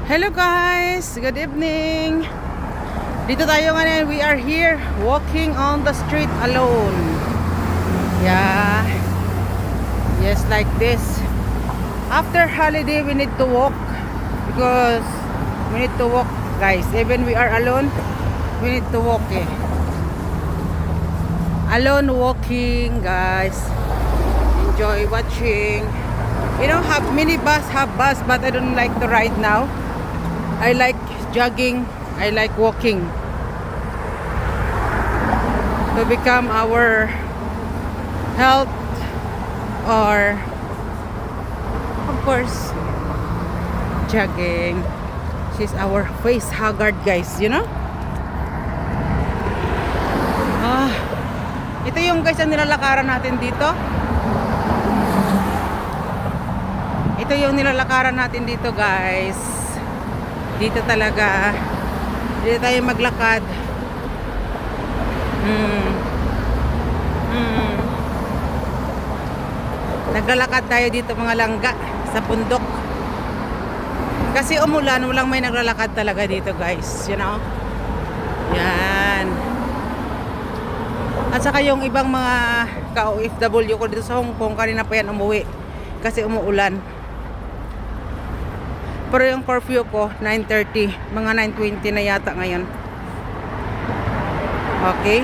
Hello guys, good evening. Dito tayo ngayon, we are here walking on the street alone. Yeah. Yes, like this. After holiday, we need to walk because we need to walk, guys. Even we are alone, we need to walk. Alone walking, guys. Enjoy watching. You know, have minibus, have bus, but I don't like to ride now. I like jogging, I like walking to become our health, or of course jogging. She's our face haggard, guys, you know. Ito yung guys ang nilalakaran natin dito. Ito yung nilalakaran natin dito, guys. Dito talaga. Dito tayo maglakad. Naglalakad tayo dito mga langga sa bundok. Kasi umulan, walang may naglalakad talaga dito, guys. You know? Yan. At saka yung ibang mga ka-OFW ko dito sa Hong Kong, kanina pa yan umuwi. Kasi umuulan. Pero yung curfew ko 9:30, mga 9:20 na yata ngayon. Okay.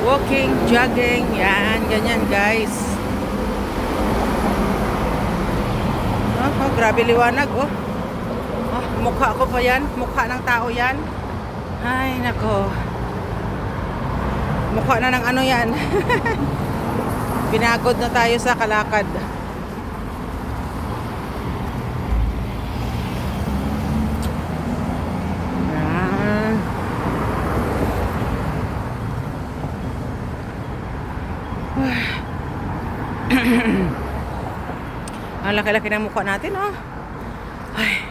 Walking, jogging, yan, ganyan, guys. Oh, grabe liwanag, oh. Mukha ko pa yan, mukha ng tao yan. Ay, nako. Mukha na ng ano yan. Pinagod na tayo sa kalakad. Yan. Ang laki-laki ng mukha natin, oh. Ay.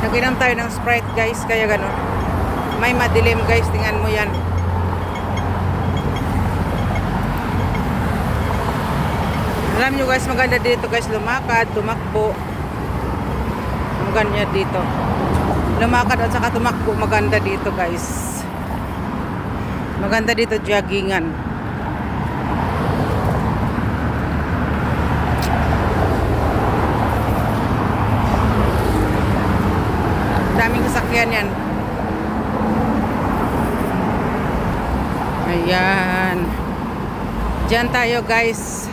Naginom tayo ng Sprite, guys, kaya gano'n. May madilim, guys, tingnan mo yan. Alam nyo, guys, maganda dito, guys, lumakad, tumakbo. Maganda dito. Lumakad at saka tumakbo, maganda dito, guys. Maganda dito, joggingan. Daming sasakyan yan. Ayan. Diyan tayo, guys.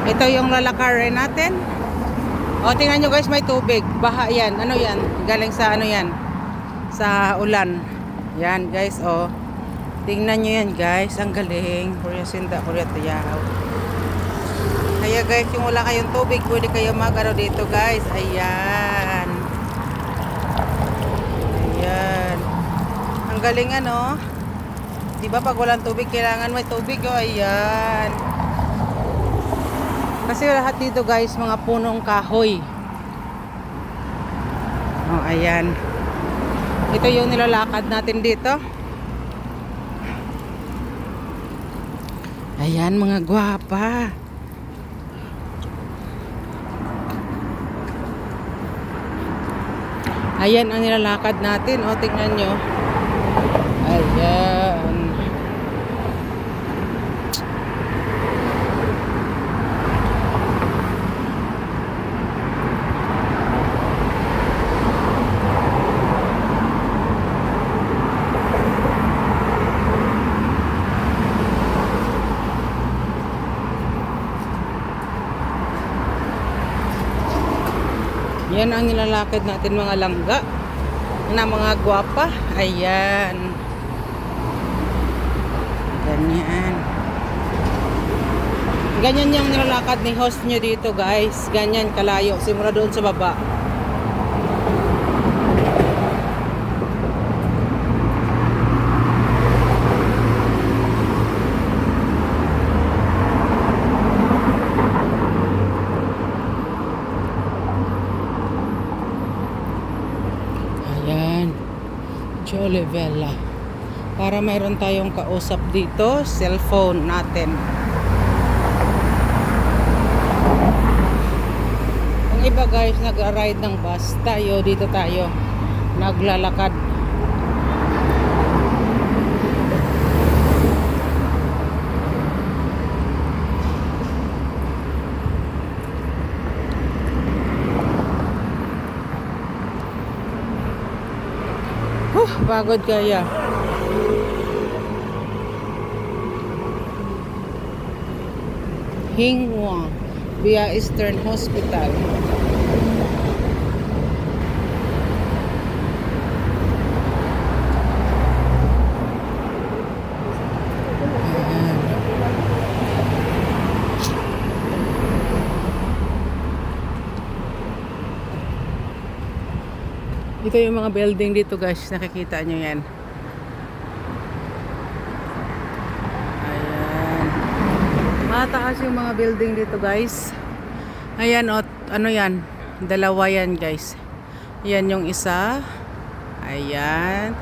Ito yung lalakarin natin. O, tingnan nyo, guys, may tubig. Baha yan. Ano yan? Galing sa ano yan? Sa ulan. Yan, guys, o. Tingnan nyo yan, guys. Ang galing. Korea sinda, Korea tiyaw. Kaya, guys, yung wala kayong tubig, pwede kayo magano dito, guys. Ayan. Ayan. Ang galing, ano. Diba pag walang tubig, kailangan may tubig, o. Ayan. Kasi lahat dito, guys, mga punong kahoy. Oh, ayan. Ito yung nilalakad natin dito. Ayan, mga gwapa. Ayan ang nilalakad natin. O, tingnan nyo. Ayan. Yan ang nilalakad natin, mga langga na mga gwapa. Ayan. Ganyan. Ganyan yung nilalakad ni host nyo dito, guys. Ganyan kalayo. Simula doon sa baba. Olivella. Para mayroon tayong kausap dito, cellphone natin. Ang iba guys, nag-ride ng bus. Tayo, dito tayo. Naglalakad. Pagod kaya. Hinghwa via Eastern Hospital. Ito yung mga building dito guys, nakikita nyo yan. Ayan. Mataas yung mga building dito guys. Ayan o, ano yan? Dalawa yan guys. Yan yung isa. Ayan.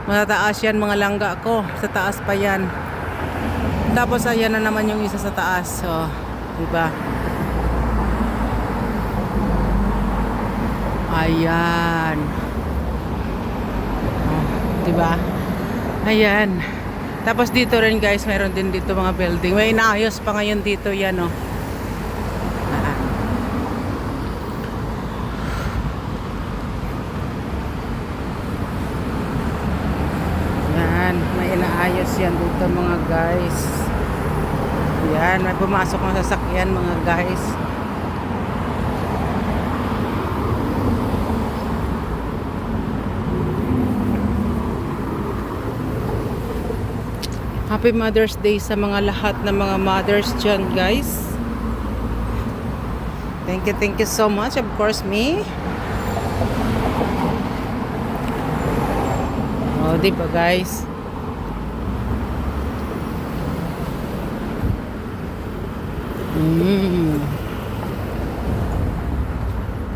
Matataas yan mga langga ko. Sa taas pa yan. Tapos ayan na naman yung isa sa taas. So, diba? Ayan. Diba? Ayan. Tapos dito rin guys, mayroon din dito mga building. May inaayos pa ngayon dito yan, oh. Yan, may inaayos yan dito mga guys. Yan, may pumasok ng sasakyan mga guys. Happy Mother's Day sa mga lahat ng mga mothers dyan guys. Thank you so much. Of course me. Oh, diba guys?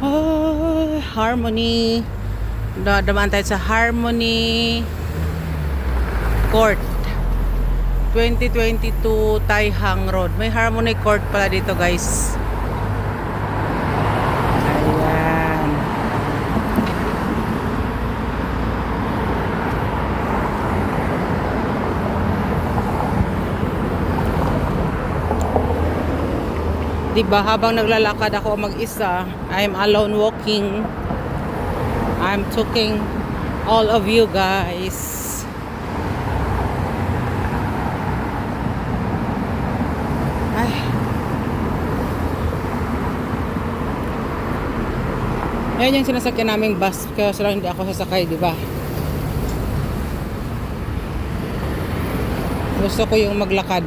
Oh, Harmony. Damaan tayo sa Harmony Court. 2022 Tai Hang Road. May Harmony Court pala dito guys. Ayan. Diba habang naglalakad ako mag-isa, I'm alone walking. I'm talking all of you guys. Ayan yung sinasakyan naming bus, kaya sila hindi ako sasakay, di ba? Gusto ko yung maglakad.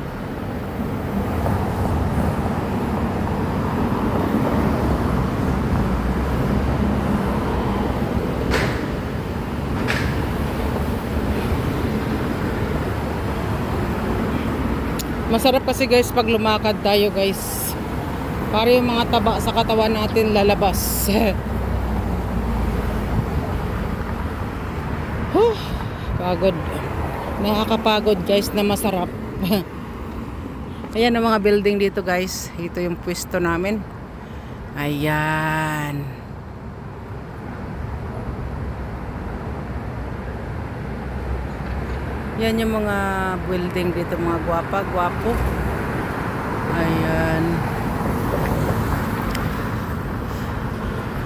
Masarap kasi guys pag lumakad tayo guys. Para yung mga taba sa katawan natin lalabas. Pagod. Nakakapagod guys na masarap. Ayan ang mga building dito guys. Ito yung pwesto namin. Ayan. Yan yung mga building dito, mga gwapo. Ayan.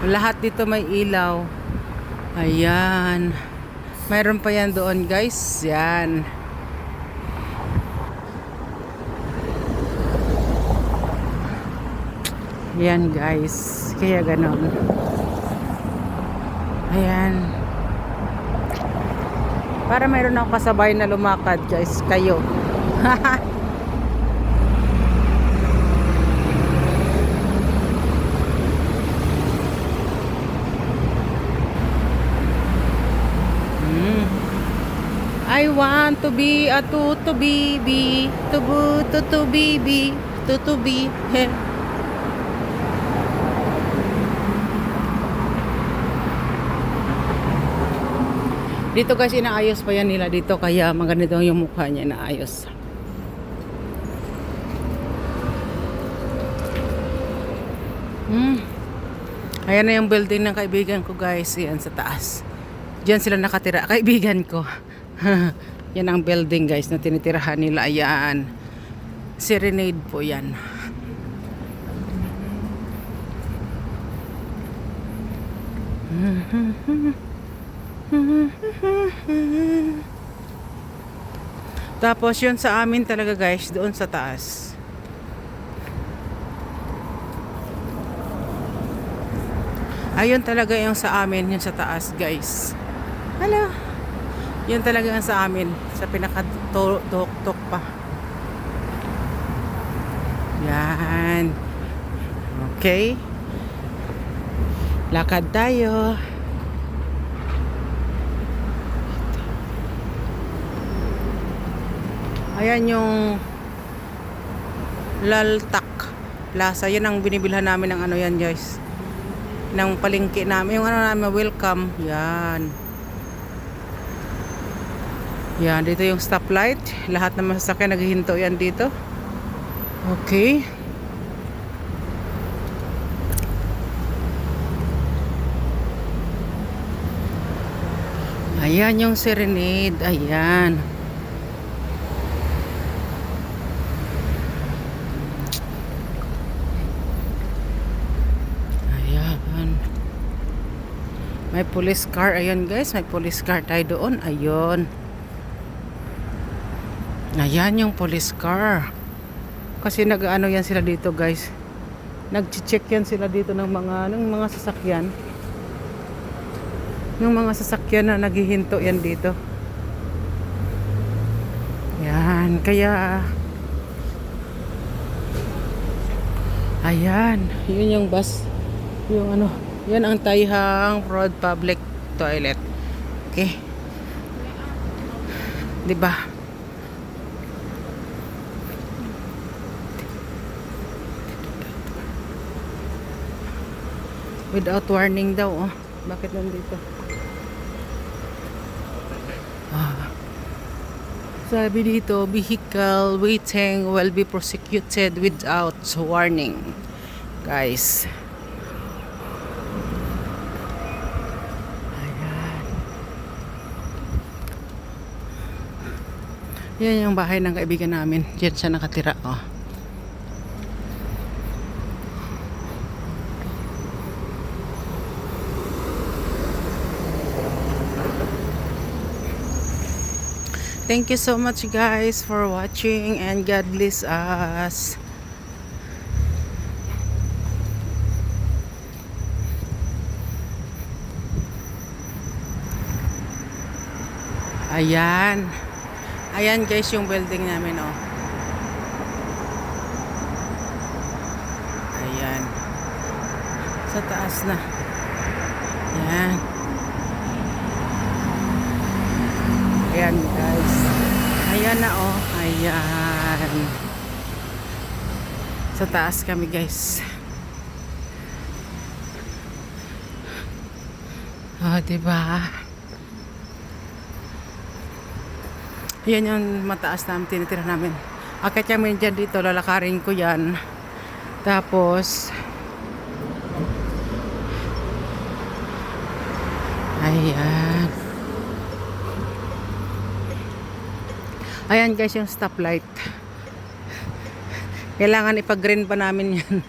Lahat dito may ilaw. Ayan. Mayroon pa yan doon guys. Yan. Yan guys. Kaya ganon. Ayan. Para mayroon ako kasabay na lumakad guys. Kayo. I want to be a tutu bibi, tutu bibi, tutu bi. Dito guys, inaayos pa yan nila dito. Kaya maganda yung mukha niya, inaayos. Ayan na yung building ng kaibigan ko guys. Yan sa taas. Diyan sila nakatira. Kaibigan ko. Yan ang building guys na tinitirahan nila. Ayan. Serenade po yan. Tapos yun sa amin talaga guys, doon sa taas. Ayun talaga yung sa amin, yung sa taas guys. Hello. Yun talaga yung sa amin, sa pinaka-tok pa. Yan. Okay. Lakad tayo. Ayan yung Laltak Plaza. Yan ang binibilhan namin ng ano yan guys. Ng palengke namin. Yung ano namin, welcome. Yan. Yan. Dito yung stoplight. Lahat ng masasakyan naghihinto yan dito. Okay. Ayan yung Serenade. Ayan. May police car. Ayan guys, may police car tayo doon. Ayun. Ayan yung police car. Kasi nag-ano yan sila dito guys. Nag-check yan sila dito ng mga sasakyan. Yung mga sasakyan na naghihinto yan dito. Yan. Kaya ayan. Yun yung bus. Yung ano. Yan ang Taihang Road Public Toilet. Okay. 'Di ba? Without warning daw, oh. Bakit nandito? Sabi dito, vehicle waiting will be prosecuted without warning. Guys. Yan yung bahay ng kaibigan namin. Diyan siya nakatira. Oh. Thank you so much guys for watching and God bless us. Ayan. Ayan guys yung building namin, oh. Ayan. Sa taas na. Ayan. Ayan guys. Ayan na, oh. Ayan. Sa taas kami guys. Oh, diba? Yan yung mataas na tinitira namin. Akit kami dyan dito, lalakarin ko yan. Tapos ayan. Ayan guys yung stoplight. Kailangan ipag-green pa namin yan.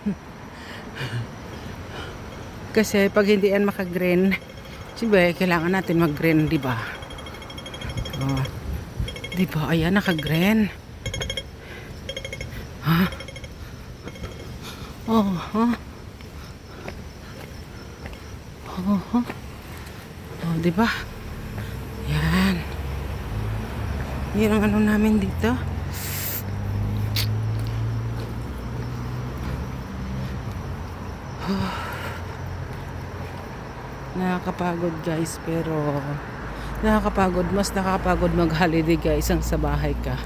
Kasi pag hindi yan maka-green, siyempre kailangan natin mag-green, di ba? Oh. Di ba? Ayan, naka-green. Ha? Oh, ha? Oh, ha? Oh, di ba? Yan. Yan ang ano namin dito. Oh. Nakakapagod guys, pero nakakapagod, mas nakakapagod mag-holiday guys ang sa bahay ka.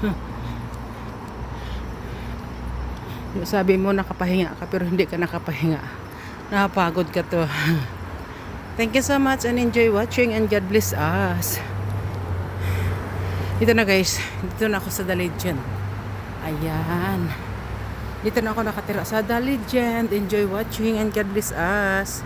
Sabi mo nakapahinga ka pero hindi ka nakapahinga. Nakapagod ka to. Thank you so much and enjoy watching and God bless us. Dito na guys, dito na ako sa The Legend. Ayan. Dito na ako nakatira sa The Legend. Enjoy watching and God bless us.